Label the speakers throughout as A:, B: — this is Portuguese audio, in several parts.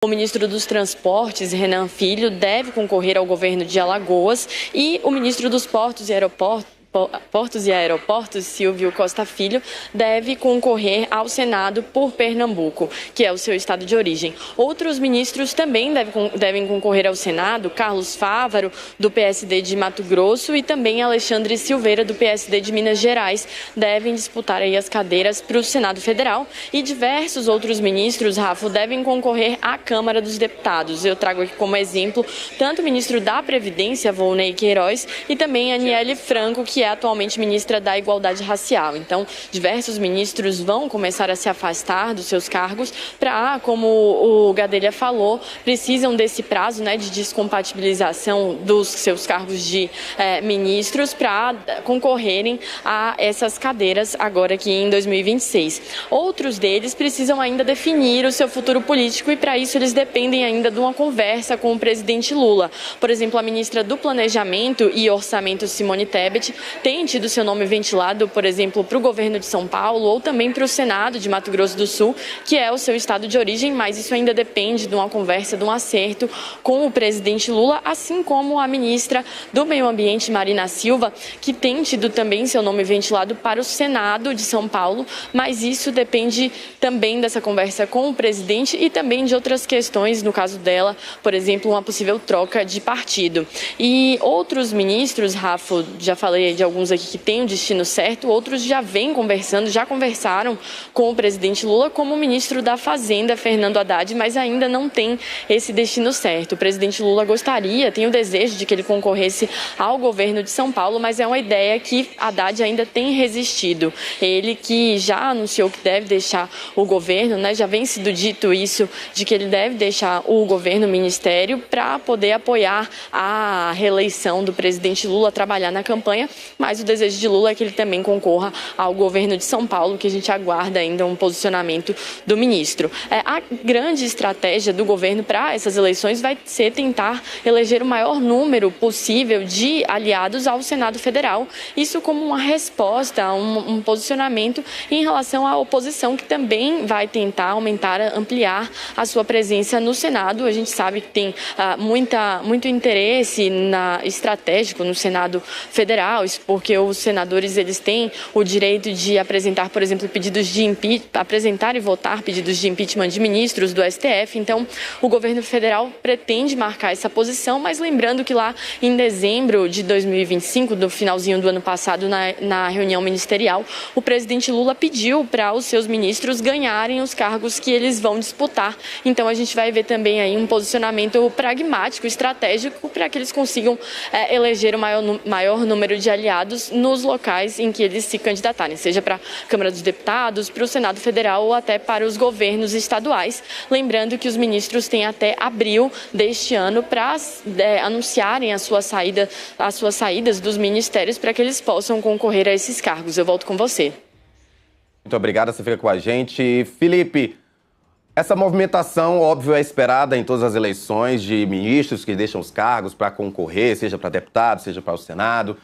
A: O ministro dos Transportes, Renan Filho, deve concorrer ao governo de Alagoas e o ministro dos Portos e Aeroportos, Silvio Costa Filho, deve concorrer ao Senado por Pernambuco, que é o seu estado de origem. Outros ministros também devem concorrer ao Senado: Carlos Fávaro, do PSD de Mato Grosso, e também Alexandre Silveira, do PSD de Minas Gerais, devem disputar aí as cadeiras para o Senado Federal. E diversos outros ministros, Rafa, devem concorrer à Câmara dos Deputados. Eu trago aqui como exemplo tanto o ministro da Previdência, Volney Queiroz, e também Aniele Franco, que é atualmente ministra da Igualdade Racial. Então, diversos ministros vão começar a se afastar dos seus cargos como o Gadelha falou, precisam desse prazo, né, de descompatibilização dos seus cargos de ministros para concorrerem a essas cadeiras agora aqui em 2026. Outros deles precisam ainda definir o seu futuro político e, para isso, eles dependem ainda de uma conversa com o presidente Lula. Por exemplo, a ministra do Planejamento e Orçamento, Simone Tebet, tem tido seu nome ventilado, por exemplo, para o governo de São Paulo ou também para o Senado de Mato Grosso do Sul, que é o seu estado de origem, mas isso ainda depende de uma conversa, de um acerto com o presidente Lula, assim como a ministra do Meio Ambiente, Marina Silva, que tem tido também seu nome ventilado para o Senado de São Paulo, mas isso depende também dessa conversa com o presidente e também de outras questões, no caso dela, por exemplo, uma possível troca de partido. E outros ministros, Rafa, já falei de alguns aqui que têm um destino certo, outros já conversaram com o presidente Lula, como o ministro da Fazenda, Fernando Haddad, mas ainda não tem esse destino certo. O presidente Lula tem o desejo de que ele concorresse ao governo de São Paulo, mas é uma ideia que Haddad ainda tem resistido. Ele que já anunciou que deve deixar o governo, né, já vem sido dito isso, de que ele deve deixar o governo, o ministério, para poder apoiar a reeleição do presidente Lula, trabalhar na campanha, mas o desejo de Lula é que ele também concorra ao governo de São Paulo, que a gente aguarda ainda um posicionamento do ministro. A grande estratégia do governo para essas eleições vai ser tentar eleger o maior número possível de aliados ao Senado Federal, isso como uma resposta, um posicionamento em relação à oposição, que também vai tentar ampliar a sua presença no Senado. A gente sabe que tem muito interesse estratégico no Senado Federal, porque os senadores eles têm o direito de apresentar, por exemplo, apresentar e votar pedidos de impeachment de ministros do STF. Então, o governo federal pretende marcar essa posição, mas lembrando que lá em dezembro de 2025, no finalzinho do ano passado, na reunião ministerial, o presidente Lula pediu para os seus ministros ganharem os cargos que eles vão disputar. Então, a gente vai ver também aí um posicionamento pragmático, estratégico, para que eles consigam eleger o maior número de aliados nos locais em que eles se candidatarem, seja para a Câmara dos Deputados, para o Senado Federal ou até para os governos estaduais. Lembrando que os ministros têm até abril deste ano para anunciarem as suas saídas dos ministérios, para que eles possam concorrer a esses cargos. Eu volto com você.
B: Muito obrigada, você fica com a gente. Felipe, essa movimentação, óbvio, é esperada em todas as eleições de ministros que deixam os cargos para concorrer, seja para deputado, seja para o Senado.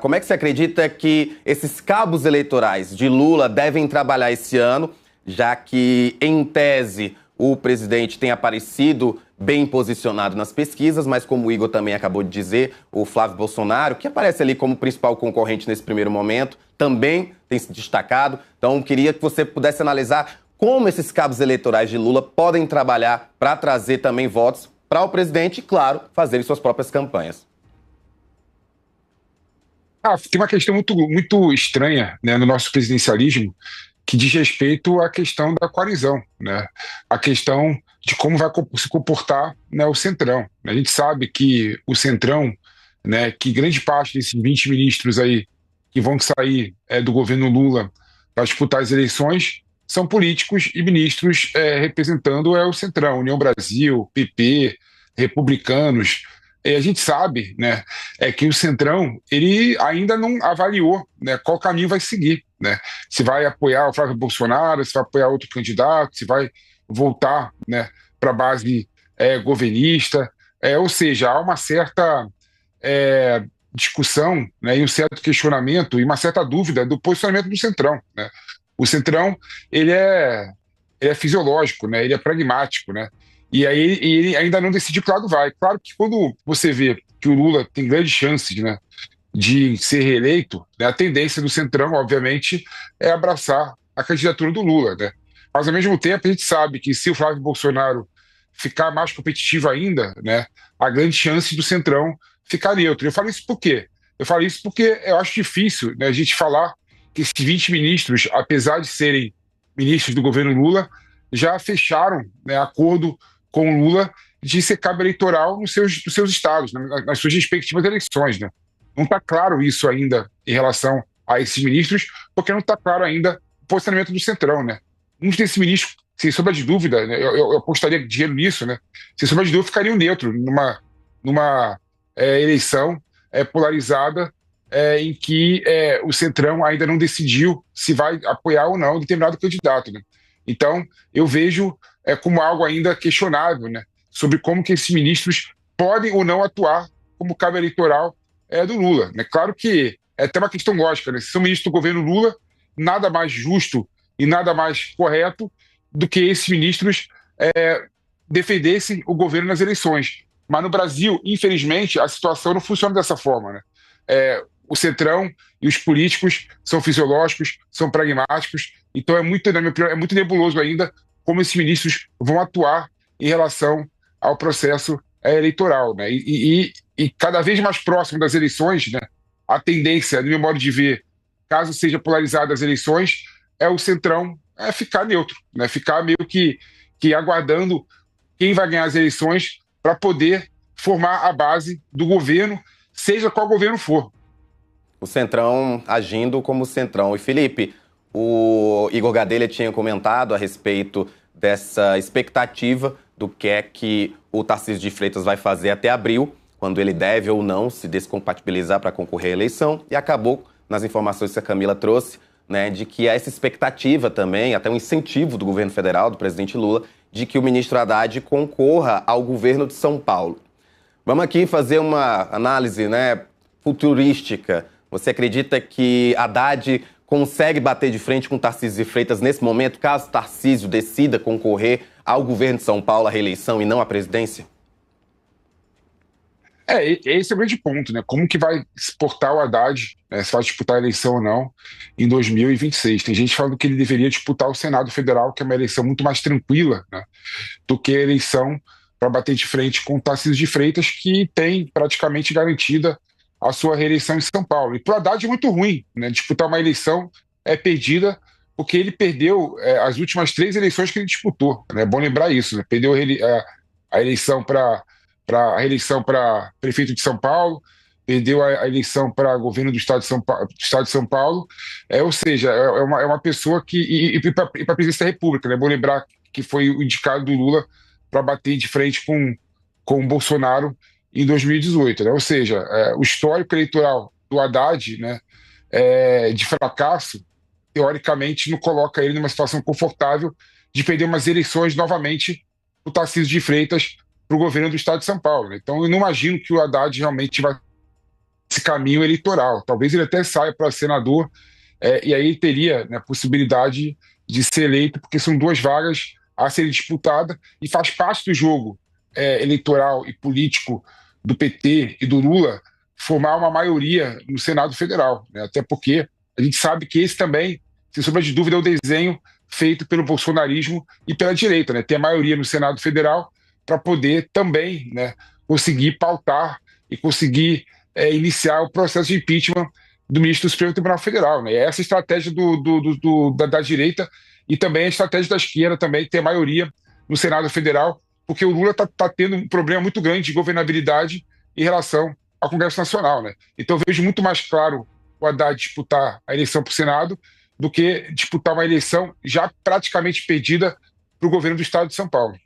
B: Como é que você acredita que esses cabos eleitorais de Lula devem trabalhar esse ano, já que, em tese, o presidente tem aparecido bem posicionado nas pesquisas, mas como o Igor também acabou de dizer, o Flávio Bolsonaro, que aparece ali como principal concorrente nesse primeiro momento, também tem se destacado. Então, queria que você pudesse analisar como esses cabos eleitorais de Lula podem trabalhar para trazer também votos para o presidente e, claro, fazerem suas próprias campanhas.
C: Tem uma questão muito estranha, né, no nosso presidencialismo, que diz respeito à questão da coalizão, né? A questão de como vai se comportar, né, o Centrão. A gente sabe que o Centrão, né, que grande parte desses 20 ministros aí que vão sair do governo Lula para disputar as eleições são políticos e ministros representando o Centrão, União Brasil, PP, republicanos. E a gente sabe, né, que o Centrão ele ainda não avaliou, né, qual caminho vai seguir, né? Se vai apoiar o Flávio Bolsonaro, se vai apoiar outro candidato, se vai voltar, né, para a base governista. Ou seja, há uma certa discussão, né, e um certo questionamento e uma certa dúvida do posicionamento do Centrão, né? O Centrão ele é fisiológico, né? Ele é pragmático, né? E aí ele ainda não decidiu que lado vai. Claro que quando você vê que o Lula tem grandes chances, né, de ser reeleito, né, a tendência do Centrão, obviamente, é abraçar a candidatura do Lula, né? Mas, ao mesmo tempo, a gente sabe que se o Flávio Bolsonaro ficar mais competitivo ainda, né, há grande chance do Centrão ficar neutro. Eu falo isso por quê? Eu falo isso porque eu acho difícil, né, a gente falar que esses 20 ministros, apesar de serem ministros do governo Lula, já fecharam, né, acordo com o Lula de ser cabo eleitoral nos seus estados, né, nas suas respectivas eleições, né? Não está claro isso ainda em relação a esses ministros, porque não está claro ainda o posicionamento do Centrão, né? Muitos desses ministros, sem sombra de dúvida, né, eu apostaria dinheiro nisso, né? Sem sombra de dúvida, ficariam neutro numa eleição polarizada em que o Centrão ainda não decidiu se vai apoiar ou não determinado candidato, né? Então, eu vejo como algo ainda questionável, né, sobre como que esses ministros podem ou não atuar como cabo eleitoral do Lula, né? Claro que é até uma questão lógica, né? Se são ministros do governo Lula, nada mais justo e nada mais correto do que esses ministros defendessem o governo nas eleições. Mas no Brasil, infelizmente, a situação não funciona dessa forma, né? O Centrão e os políticos são fisiológicos, são pragmáticos, então na minha opinião, é muito nebuloso ainda como esses ministros vão atuar em relação ao processo eleitoral, né? E cada vez mais próximo das eleições, né, a tendência, no meu modo de ver, caso seja polarizada as eleições, é o Centrão ficar neutro, né? Ficar meio que aguardando quem vai ganhar as eleições para poder formar a base do governo, seja qual governo for.
B: O Centrão agindo como Centrão. E, Felipe, o Igor Gadelha tinha comentado a respeito dessa expectativa do que é que o Tarcísio de Freitas vai fazer até abril, quando ele deve ou não se descompatibilizar para concorrer à eleição, e acabou, nas informações que a Camila trouxe, né, de que há essa expectativa também, até um incentivo do governo federal, do presidente Lula, de que o ministro Haddad concorra ao governo de São Paulo. Vamos aqui fazer uma análise, né, futurística. Você acredita que Haddad consegue bater de frente com Tarcísio de Freitas nesse momento, caso Tarcísio decida concorrer ao governo de São Paulo, à reeleição e não à presidência?
C: Esse é o grande ponto, né? Como que vai se portar o Haddad, né, se vai disputar a eleição ou não, em 2026. Tem gente falando que ele deveria disputar o Senado Federal, que é uma eleição muito mais tranquila, né, do que a eleição para bater de frente com o Tarcísio de Freitas, que tem praticamente garantida a sua reeleição em São Paulo. E para o Haddad é muito ruim, né, disputar uma eleição perdida, porque ele perdeu as últimas 3 eleições que ele disputou, né? É bom lembrar isso, né? Perdeu a eleição para a reeleição para prefeito de São Paulo, perdeu a eleição para governo do estado de São Paulo, ou seja, é uma pessoa que... E para a presidência da República, né? É bom lembrar que foi o indicado do Lula para bater de frente com o Bolsonaro em 2018, né? Ou seja, o histórico eleitoral do Haddad, né, de fracasso, teoricamente não coloca ele numa situação confortável de perder umas eleições novamente o Tarcísio de Freitas para o governo do estado de São Paulo, né? Então eu não imagino que o Haddad realmente vai esse caminho eleitoral. Talvez ele até saia para senador, e aí ele teria, né, a possibilidade de ser eleito, porque são 2 vagas a serem disputadas e faz parte do jogo eleitoral e político do PT e do Lula formar uma maioria no Senado Federal, né? Até porque a gente sabe que esse também, sem sombra de dúvida, é o desenho feito pelo bolsonarismo e pela direita, né? Ter a maioria no Senado Federal para poder também, né, conseguir pautar e conseguir iniciar o processo de impeachment do ministro do Supremo Tribunal Federal, né? Essa estratégia da direita e também a estratégia da esquerda também ter maioria no Senado Federal, porque o Lula está tendo um problema muito grande de governabilidade em relação ao Congresso Nacional, né? Então eu vejo muito mais claro o Haddad disputar a eleição para o Senado do que disputar uma eleição já praticamente perdida para o governo do estado de São Paulo.